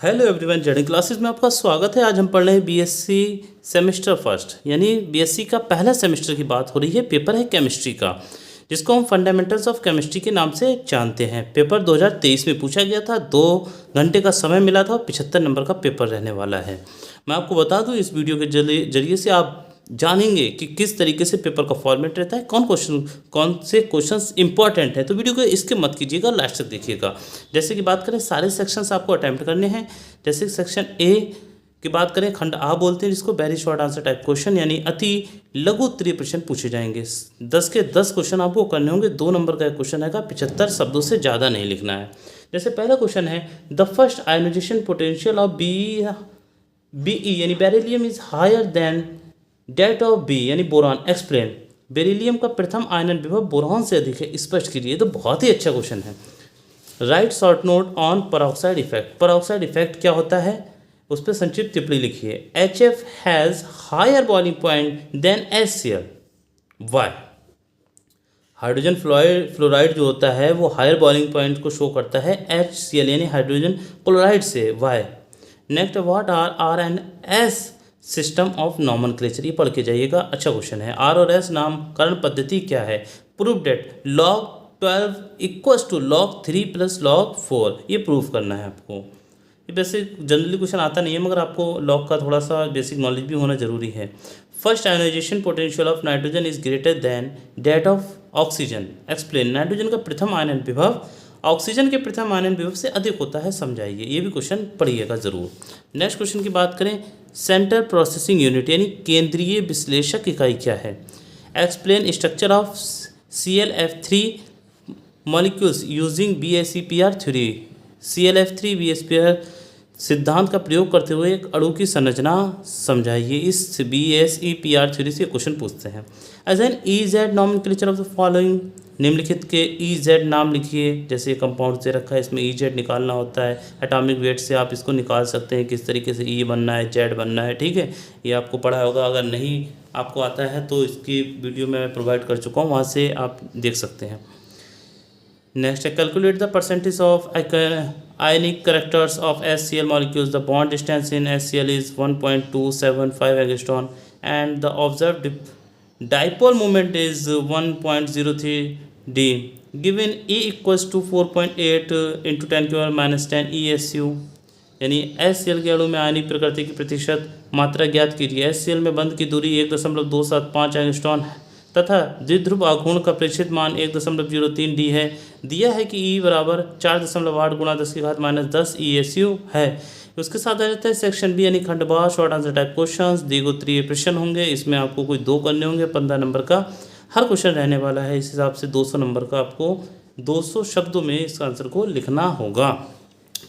Hello everyone, journey classes में आपका स्वागत है। आज हम पढ़ रहे हैं बीएससी सेमेस्टर फर्स्ट, यानी बीएससी का पहला सेमेस्टर की बात हो रही है। पेपर है केमिस्ट्री का, जिसको हम फंडामेंटल्स ऑफ केमिस्ट्री के नाम से जानते हैं। पेपर 2023 में पूछा गया था, 2 घंटे का समय मिला था और 75 नंबर का पेपर रहने वाला है। मैं आपको बता दूं, इस वीडियो के जरिए से आप जानेंगे कि किस तरीके से पेपर का फॉर्मेट रहता है, कौन से क्वेश्चंस इंपॉर्टेंट हैं। तो वीडियो को इसके मत कीजिएगा, लास्ट तक देखिएगा। जैसे कि बात करें, सारे सेक्शंस आपको अटैम्प्ट करने हैं। जैसे सेक्शन ए की बात करें, खंड आ बोलते हैं जिसको, very short answer type question, यानी अति लघु उत्तरीय प्रश्न पूछे जाएंगे। 10 के 10 क्वेश्चन आपको करने होंगे। 2 नंबर का क्वेश्चन आएगा, 75 शब्दों से ज़्यादा नहीं लिखना है। जैसे पहला क्वेश्चन है, the first ionization potential of BE यानी beryllium is higher than that of B यानी बोरान, एक्सप्लेन। बेरिलियम का प्रथम आयनन विभव बोरान से अधिक है, स्पष्ट कीजिए। तो बहुत ही अच्छा क्वेश्चन है। Write short note on peroxide effect. Peroxide effect क्या होता है, उस पर संक्षिप्त टिप्पणी लिखिए। HF has higher boiling point than HCl, why. Hydrogen fluoride जो होता है वो हायर बॉइलिंग पॉइंट को शो करता है HCl यानी हाइड्रोजन क्लोराइड से, why. Next, what R and S system of nomenclature, ये पढ़ के जाइएगा, अच्छा क्वेश्चन है। आर और एस नामकरण पद्धति क्या है। Prove that log 12 equals to log 3 plus log 4, ये प्रूव करना है आपको। ये वैसे जनरली क्वेश्चन आता नहीं है, मगर आपको लॉग का थोड़ा सा बेसिक नॉलेज भी होना जरूरी है। First ionization potential of nitrogen is greater than that of oxygen, explain. Nitrogen का प्रथम आयनन विभव ऑक्सीजन के प्रथम आयनन विभव से अधिक होता है, समझाइए। ये भी क्वेश्चन पढ़िएगा जरूर। नेक्स्ट क्वेश्चन की बात करें, सेंटर प्रोसेसिंग यूनिट यानी केंद्रीय विश्लेषक इकाई क्या है। Explain structure of ClF3 molecules using BSEPR theory. ClF3 BSEPR सिद्धांत का प्रयोग करते हुए एक अणु की संरचना समझाइए। इस BSEPR थ्योरी से क्वेश्चन पूछते हैं। Assign EZ nomenclature of the following, निम्नलिखित के EZ नाम लिखिए। जैसे कंपाउंड से रखा है, इसमें EZ निकालना होता है। एटॉमिक वेट से आप इसको निकाल सकते हैं, किस तरीके से E बनना है, Z बनना है, ठीक है। ये आपको पढ़ा होगा। अगर नहीं आपको आता है तो इसकी वीडियो मैं प्रोवाइड कर चुका हूँ, वहाँ से आप देख सकते हैं। नेक्स्ट है, calculate the percentage of ionic characters of HCl molecules. The bond distance in HCl is 1.275 angstrom and the observed dipole moment is 1.03 d. Given E equals to 4.8 into 10⁻⁻10 ESU, यानी HCl के अणु में आयनिक प्रकृति की प्रतिशत मात्रा ज्ञात कीजिए। HCl में बंध की दूरी 1.275 एंगस्ट्रॉम तथा द्विध्रुव आघूर्ण का प्रेक्षित मान 1.03 d है। दिया है कि E बराबर 4.8 गुणा 10⁻−10 ESU है। उसके साथ आ जाता है सेक्शन बी यानी खंड बा, शॉर्ट आंसर टाइप क्वेश्चंस। द्विगोत्रीय प्रश्न होंगे, इसमें आपको कोई 2 करने होंगे। 15 नंबर का हर क्वेश्चन रहने वाला है। इस हिसाब से 200 नंबर का आपको 200 शब्दों में इस आंसर को लिखना होगा।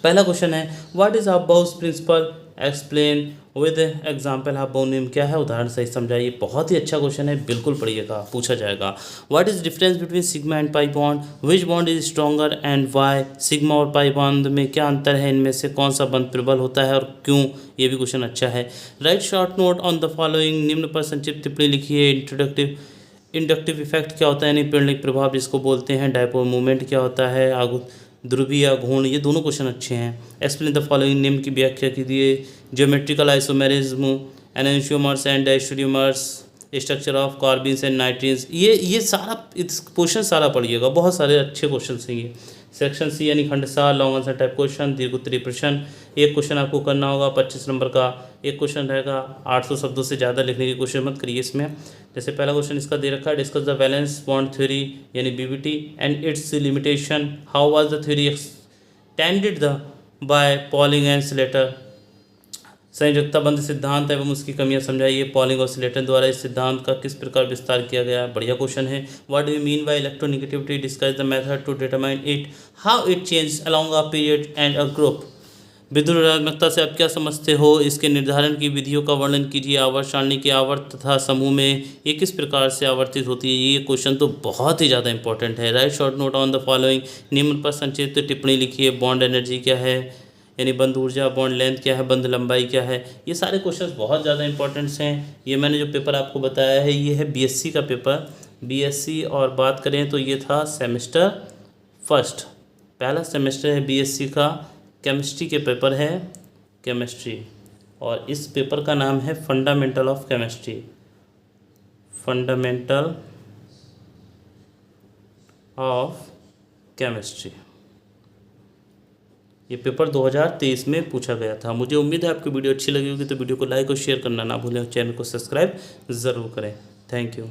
पहला क्वेश्चन है, what is Aufbau principle, explain with example. Aufbau नियम क्या है, उदाहरण सहित समझाइए। बहुत ही अच्छा क्वेश्चन है, बिल्कुल पढ़िएगा, पूछा जाएगा। What is difference between sigma and pi bond, which bond is stronger and why. Sigma और पाई बॉन्ड में क्या अंतर है, इनमें से कौन सा बंध प्रबल होता है और क्यों, ये भी क्वेश्चन अच्छा है। Write short note on the following, निम्न पर संक्षिप्त टिप्पणी लिखिए। इंडक्टिव इफेक्ट क्या होता है यानी प्रेरणिक प्रभाव जिसको बोलते हैं। डायपोल मूवमेंट क्या होता है, ध्रुवीय आघूर्ण, ये दोनों क्वेश्चन अच्छे हैं। एक्सप्लेन द फॉलोइंग, निम्न की व्याख्या कीजिए। Geometrical isomerism, enantiomers and diastereomers, structure of carbons and nitrenes, ये सारा क्वेश्चन सारा पढ़िएगा, बहुत सारे अच्छे क्वेश्चन हैं ये। सेक्शन सी यानी खंड सा, लॉन्ग आंसर टाइप क्वेश्चन, दीर्घोत्तरीय प्रश्न। एक क्वेश्चन आपको करना होगा 25 नंबर का, एक क्वेश्चन रहेगा। 800 शब्दों से ज़्यादा लिखने की कोशिश मत करिए इसमें। जैसे पहला क्वेश्चन इसका दे रखा है, discuss the valence bond theory यानी BBT and its limitation. How was the theory extended by Pauling and Slater. संयोजकता बंध सिद्धांत एवं उसकी कमियां समझाइए। पॉलिंग और स्लेटन द्वारा इस सिद्धांत का किस प्रकार विस्तार किया गया, बढ़िया क्वेश्चन है। What do you mean by electronegativity, describe the method to determine it, how it change along a period and a group. विद्युत ऋणात्मकता से आप क्या समझते हो, इसके निर्धारण की विधियों का वर्णन कीजिए। आवर्त सारणी के आवर्त तथा समूह में ये किस प्रकार से आवर्तित होती है, ये क्वेश्चन तो बहुत ही ज़्यादा इंपॉर्टेंट है। Write short note on the following, निम्न पर संक्षिप्त टिप्पणी लिखिए। बॉन्ड एनर्जी क्या है यानी बंध ऊर्जा, बॉन्ड लेंथ क्या है, बंध लंबाई क्या है। ये सारे क्वेश्चंस बहुत ज़्यादा इंपॉर्टेंट्स हैं। ये मैंने जो पेपर आपको बताया है ये है BSc का पेपर, BSc। और बात करें तो ये था सेमेस्टर फर्स्ट, पहला सेमेस्टर है BSc का। केमिस्ट्री के पेपर है केमिस्ट्री, और इस पेपर का नाम है fundamental of chemistry, fundamental of chemistry. ये पेपर 2023 में पूछा गया था। मुझे उम्मीद है आपको वीडियो अच्छी लगी होगी, तो वीडियो को लाइक और शेयर करना ना भूलें और चैनल को सब्सक्राइब ज़रूर करें। Thank you.